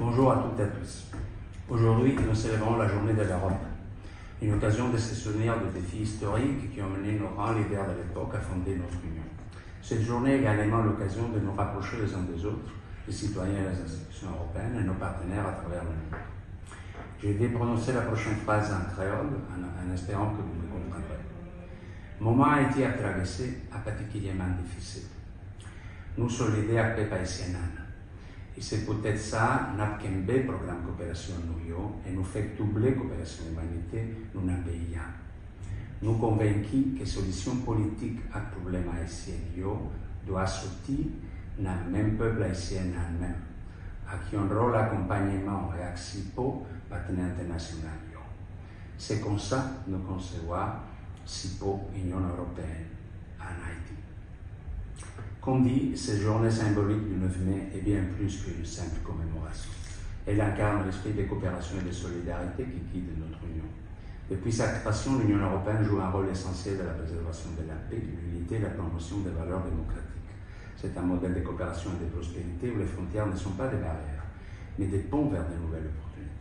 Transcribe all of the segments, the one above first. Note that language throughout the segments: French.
Bonjour à toutes et à tous. Aujourd'hui, nous célébrons la journée de l'Europe, une occasion de se souvenir des défis historiques qui ont mené nos grands leaders de l'époque à fonder notre Union. Cette journée est également l'occasion de nous rapprocher les uns des autres, les citoyens et les institutions européennes et nos partenaires à travers le monde. Je vais prononcer la prochaine phrase en créole en espérant que vous me comprendrez. Mon moment a été traversé particulièrement difficile. Nous solidaires avec haïtienne. Et c'est peut-être ça, notre programme coopération nous et nous fait doubler coopération humanité nous n'en payons. Nous convaincus que solution politique à problème haïtien doit sortir dans le même peuple haïtien même, à qui un rôle d'accompagnement et accipo partenaire international. C'est comme ça que nous concevons SIPO Union européenne en Haïti. Comme dit, cette journée symbolique du 9 mai est bien plus qu'une simple commémoration. Elle incarne l'esprit de coopération et de solidarité qui guide notre Union. Depuis sa création, l'Union européenne joue un rôle essentiel dans la préservation de la paix, de l'unité et la promotion des valeurs démocratiques. C'est un modèle de coopération et de prospérité où les frontières ne sont pas des barrières, mais des ponts vers de nouvelles opportunités.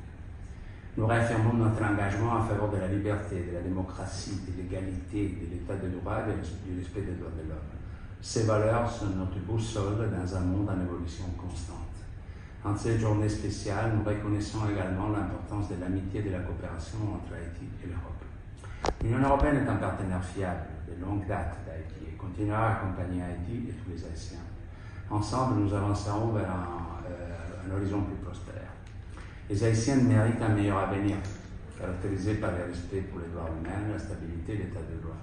Nous réaffirmons notre engagement en faveur de la liberté, de la démocratie, de l'égalité, de l'état de droit et du respect des droits de l'homme. Ces valeurs sont notre boussole dans un monde en évolution constante. En cette journée spéciale, nous reconnaissons également l'importance de l'amitié et de la coopération entre Haïti et l'Europe. L'Union européenne est un partenaire fiable de longue date d'Haïti et continuera à accompagner Haïti et tous les Haïtiens. Ensemble, nous avancerons vers un horizon plus prospère. Les Haïtiens méritent un meilleur avenir, caractérisé par le respect pour les droits humains, la stabilité et l'état de droit.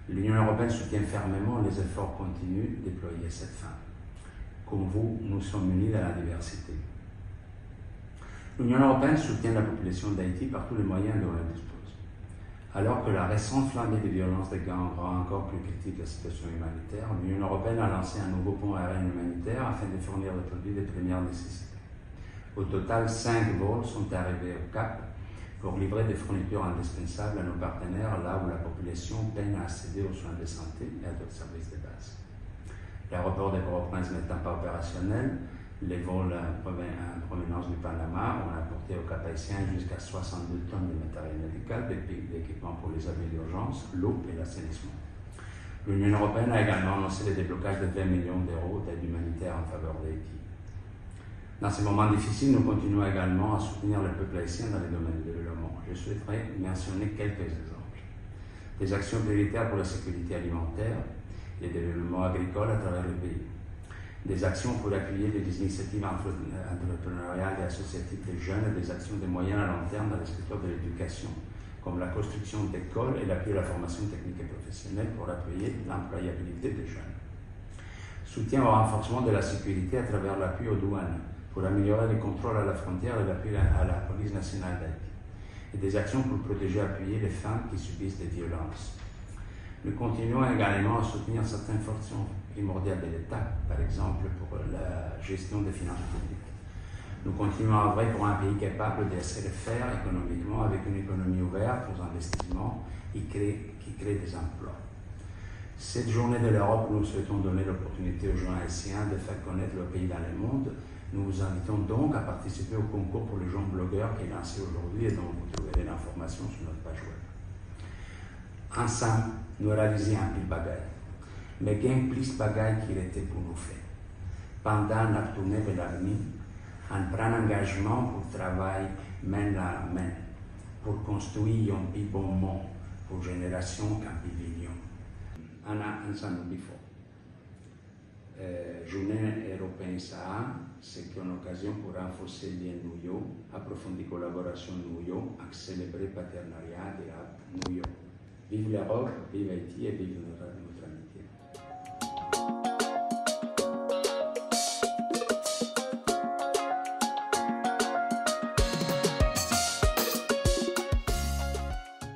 L'Union européenne soutient fermement les efforts continus déployés à cette fin. Comme vous, nous sommes unis dans la diversité. L'Union européenne soutient la population d'Haïti par tous les moyens dont elle dispose. Alors que la récente flambée des violences des gangs rend encore plus critique la situation humanitaire, l'Union européenne a lancé un nouveau pont aérien humanitaire afin de fournir des produits de première nécessité. Au total, 5 vols sont arrivés au Cap pour livrer des fournitures indispensables à nos partenaires là où la population peine à accéder aux soins de santé et à d'autres services de base. L'aéroport de Port-au-Prince n'étant pas opérationnel, les vols en provenance du Panama ont apporté au Cap haïtien jusqu'à 62 tonnes de matériel médical, d'équipements pour les abris d'urgence, l'eau et l'assainissement. L'Union européenne a également annoncé le déblocage de 20 millions d'euros d'aide humanitaire en faveur d'Haïti. Dans ces moments difficiles, nous continuons également à soutenir le peuple haïtien dans les domaines du développement. Je souhaiterais mentionner quelques exemples. Des actions prioritaires pour la sécurité alimentaire et le développement agricole à travers le pays. Des actions pour appuyer les initiatives entrepreneuriales et associatives des jeunes et des actions de moyen à long terme dans le secteur de l'éducation, comme la construction d'écoles et l'appui à la formation technique et professionnelle pour appuyer l'employabilité des jeunes. Soutien au renforcement de la sécurité à travers l'appui aux douanes, pour améliorer les contrôles à la frontière et l'appui à la police nationale d'Haïti, et des actions pour protéger et appuyer les femmes qui subissent des violences. Nous continuons également à soutenir certaines fonctions primordiales de l'État, par exemple pour la gestion des finances publiques. Nous continuons à œuvrer pour un pays capable de se refaire économiquement avec une économie ouverte aux investissements qui crée des emplois. Cette journée de l'Europe, nous souhaitons donner l'opportunité aux jeunes haïtiens de faire connaître le pays dans le monde. Nous vous invitons donc à participer au concours pour les jeunes blogueurs qui est lancé aujourd'hui et dont vous trouverez l'information sur notre page web. Ensemble, nous réalisons un pile bagaille, mais il y a plus de bagaille qui était pour nous faire. Pendant la tournée de l'avenir, on prend un engagement pour travailler main dans main, pour construire un plus bon monde pour génération qu'un plus vignon. On a ensemble before. Journée européenne ça, c'est une occasion pour renforcer les liens nous, approfondir la collaboration nous, accélérer le partenariat durable nous. Vive l'Europe, vive Haïti et vive notre ami.